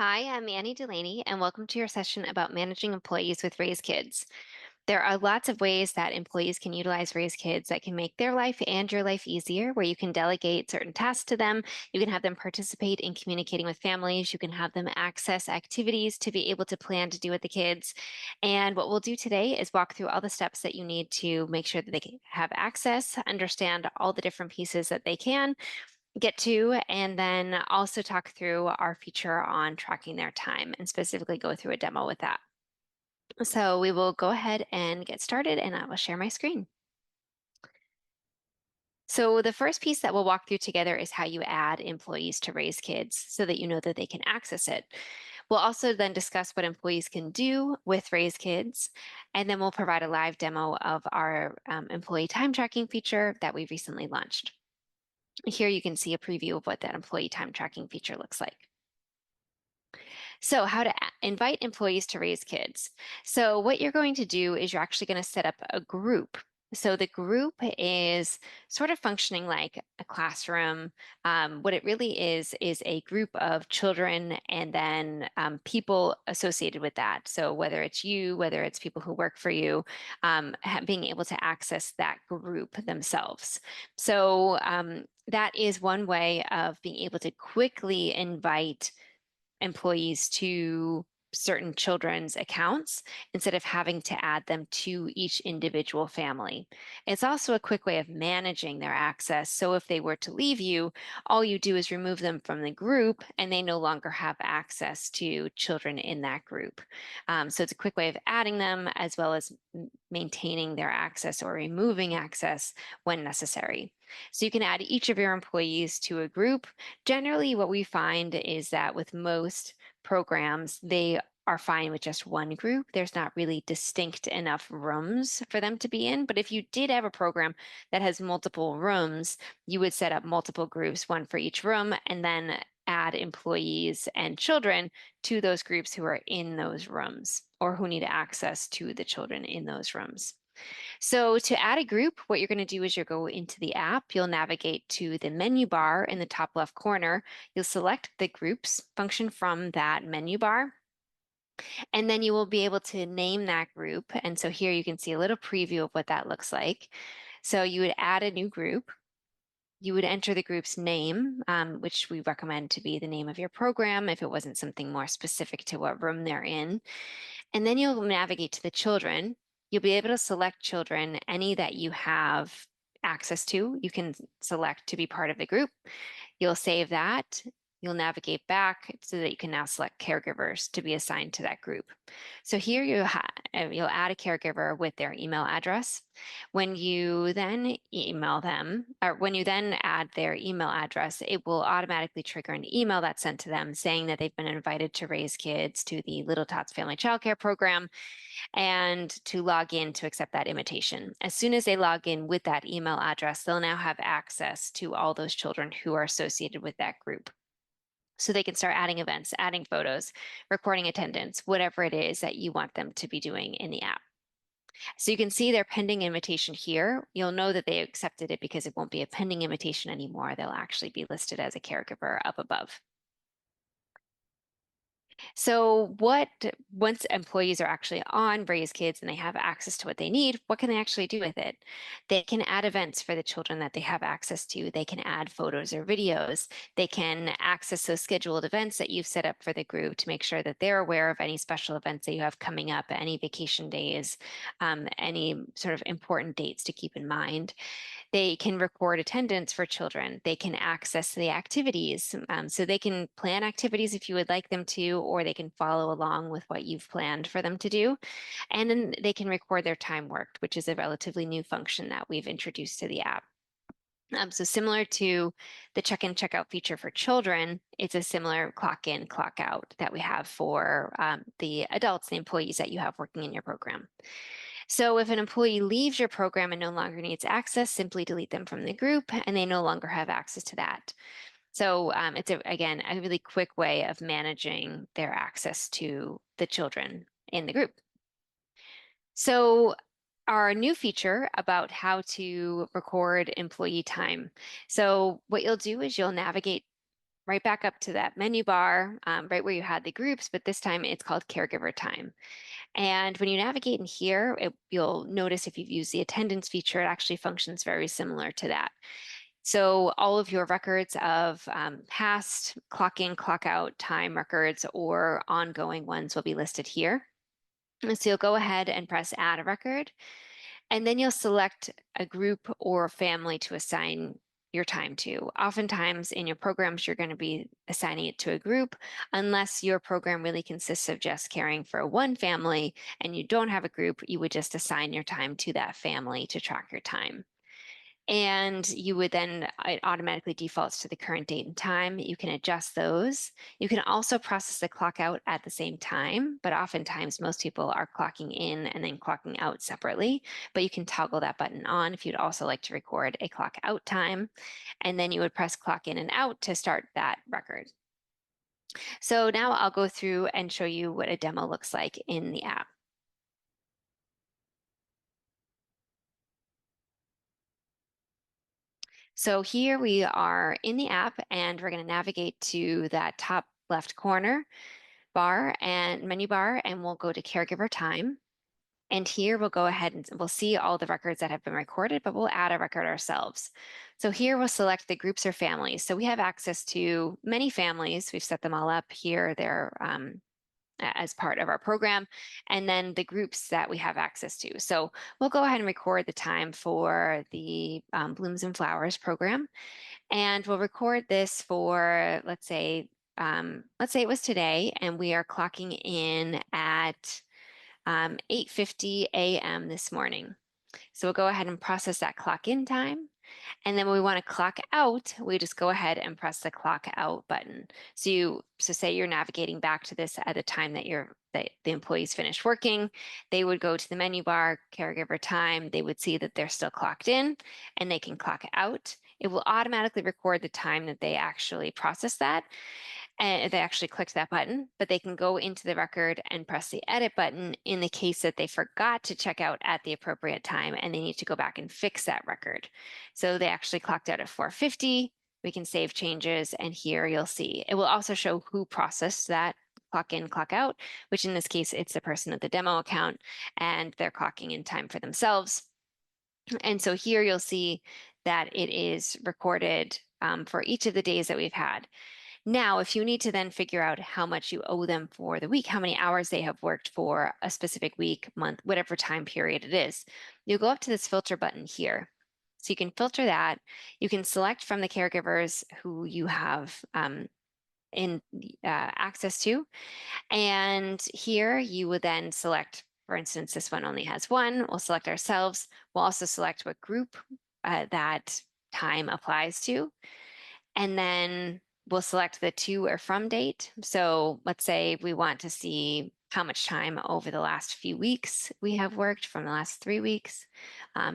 Hi, I'm Annie Delaney, and welcome to your session about managing employees with Raise Kids. There are lots of ways that employees can utilize Raise Kids that can make their life and your life easier, where you can delegate certain tasks to them. You can have them participate in communicating with families. You can have them access activities to be able to plan to do with the kids. And what we'll do today is walk through all the steps that you need to make sure that they can have access, understand all the different pieces that they can get to, and then also talk through our feature on tracking their time and specifically go through a demo with that. So we will go ahead and get started, and I will share my screen. So the first piece that we'll walk through together is how you add employees to Raise Kids so that you know that they can access it. We'll also then discuss what employees can do with Raise Kids, and then we'll provide a live demo of our employee time tracking feature that we recently launched. Here you can see a preview of what that employee time tracking feature looks like. So, how to invite employees to Raise Kids. So, what you're going to do is you're actually going to set up a group. So, the group is sort of functioning like a classroom. What it really is a group of children and then people associated with that. So, whether it's you, whether it's people who work for you, being able to access that group themselves. So, that is one way of being able to quickly invite employees to certain children's accounts instead of having to add them to each individual family. It's also a quick way of managing their access. So if they were to leave you, all you do is remove them from the group and they no longer have access to children in that group. So it's a quick way of adding them as well as maintaining their access or removing access when necessary. So you can add each of your employees to a group. Generally, what we find is that with most programs, they are fine with just one group. There's not really distinct enough rooms for them to be in. But if you did have a program that has multiple rooms, you would set up multiple groups, one for each room, and then add employees and children to those groups who are in those rooms or who need access to the children in those rooms. So to add a group, what you're going to do is you'll go into the app, you'll navigate to the menu bar in the top left corner, you'll select the groups function from that menu bar, and then you will be able to name that group. And so here you can see a little preview of what that looks like. So you would add a new group. You would enter the group's name, which we recommend to be the name of your program if it wasn't something more specific to what room they're in. And then you'll navigate to the children. You'll be able to select children, any that you have access to. You can select to be part of the group. You'll save that. You'll navigate back so that you can now select caregivers to be assigned to that group. So here you'll add a caregiver with their email address. When you then email them, or when you then add their email address, it will automatically trigger an email that's sent to them saying that they've been invited to Raise Kids to the Little Tots Family Childcare Program and to log in to accept that invitation. As soon as they log in with that email address, they'll now have access to all those children who are associated with that group. So they can start adding events, adding photos, recording attendance, whatever it is that you want them to be doing in the app. So you can see their pending invitation here. You'll know that they accepted it because it won't be a pending invitation anymore. They'll actually be listed as a caregiver up above. So once employees are actually on Raise Kids and they have access to what they need, what can they actually do with it? They can add events for the children that they have access to. They can add photos or videos. They can access those scheduled events that you've set up for the group to make sure that they're aware of any special events that you have coming up, any vacation days, any sort of important dates to keep in mind. They can record attendance for children. They can access the activities. So they can plan activities if you would like them to, or they can follow along with what you've planned for them to do. And then they can record their time worked, which is a relatively new function that we've introduced to the app. So similar to the check-in, check-out feature for children, it's a similar clock in, clock out that we have for the adults, the employees that you have working in your program. So if an employee leaves your program and no longer needs access, simply delete them from the group and they no longer have access to that. So it's, again, a really quick way of managing their access to the children in the group. So our new feature about how to record employee time. So what you'll do is you'll navigate right back up to that menu bar, right where you had the groups, but this time it's called caregiver time. And when you navigate in here, you'll notice if you've used the attendance feature, it actually functions very similar to that. So all of your records of past clock in, clock out time records or ongoing ones will be listed here. And so you'll go ahead and press add a record, and then you'll select a group or a family to assign your time to. Oftentimes in your programs, you're going to be assigning it to a group, unless your program really consists of just caring for one family and you don't have a group, you would just assign your time to that family to track your time. And you would then, it automatically defaults to the current date and time. You can adjust those. You can also process the clock out at the same time, but oftentimes most people are clocking in and then clocking out separately. But you can toggle that button on if you'd also like to record a clock out time. And then you would press clock in and out to start that record. So now I'll go through and show you what a demo looks like in the app. So here we are in the app, and we're going to navigate to that top left corner bar and menu bar, and we'll go to caregiver time. And here we'll go ahead and we'll see all the records that have been recorded, but we'll add a record ourselves. So here we'll select the groups or families. So we have access to many families. We've set them all up here. They're as part of our program, and then the groups that we have access to. So we'll go ahead and record the time for the Blooms and Flowers program, and we'll record this for, let's say it was today, and we are clocking in at 8:50 a.m. this morning. So we'll go ahead and process that clock in time. And then when we want to clock out, we just go ahead and press the clock out button. So say you're navigating back to this at the time that the employees finished working, they would go to the menu bar, caregiver time, they would see that they're still clocked in and they can clock out. It will automatically record the time that they actually process that, and they actually clicked that button, but they can go into the record and press the edit button in the case that they forgot to check out at the appropriate time and they need to go back and fix that record. So they actually clocked out at 4:50. We can save changes, and here you'll see it will also show who processed that clock in, clock out, which in this case, it's the person at the demo account, and they're clocking in time for themselves. And so here you'll see that it is recorded for each of the days that we've had. Now, if you need to then figure out how much you owe them for the week, how many hours they have worked for a specific week, month, whatever time period it is, you'll go up to this filter button here. So you can filter that. You can select from the caregivers who you have access to. And here you would then select, for instance, this one only has one. We'll select ourselves. We'll also select what group that time applies to. And then we'll select the to or from date. So let's say we want to see how much time over the last few weeks we have worked from the last 3 weeks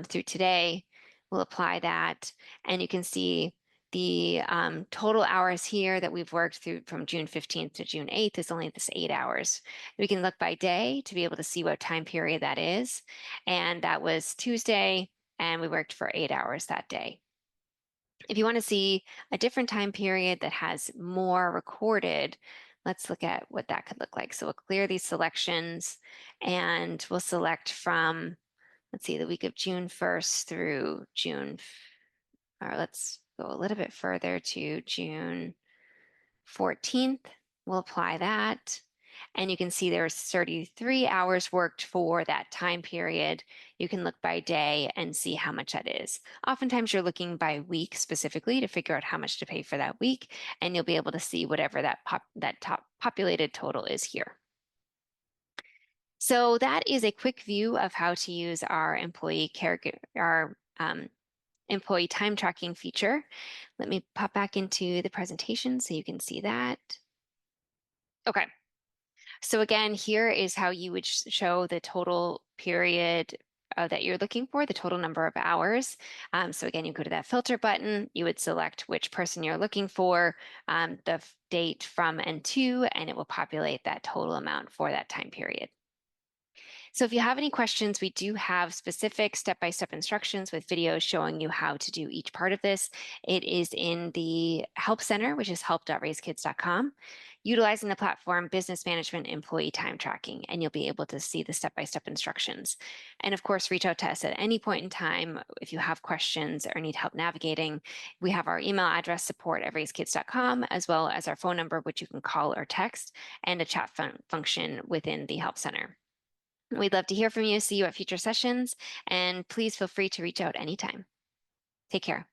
through today. We'll apply that. And you can see the total hours here that we've worked through from June 15th to June 8th is only this 8 hours. We can look by day to be able to see what time period that is. And that was Tuesday, and we worked for 8 hours that day. If you want to see a different time period that has more recorded, let's look at what that could look like. So we'll clear these selections and we'll select from, let's see, the week of June 1st through or let's go a little bit further to June 14th. We'll apply that. And you can see there's 33 hours worked for that time period. You can look by day and see how much that is. Oftentimes you're looking by week specifically to figure out how much to pay for that week, and you'll be able to see whatever that top populated total is here. So that is a quick view of how to use our employee time tracking feature. Let me pop back into the presentation so you can see that. Okay. So again, here is how you would show the total period that you're looking for, the total number of hours. So again, you go to that filter button, you would select which person you're looking for, the date from and to, and it will populate that total amount for that time period. So if you have any questions, we do have specific step-by-step instructions with videos showing you how to do each part of this. It is in the Help Center, which is help.raisekids.com, utilizing the platform Business Management Employee Time Tracking, and you'll be able to see the step-by-step instructions. And of course, reach out to us at any point in time if you have questions or need help navigating. We have our email address, support@raisekids.com, as well as our phone number, which you can call or text, and a chat function within the Help Center. We'd love to hear from you, see you at future sessions, and please feel free to reach out anytime. Take care.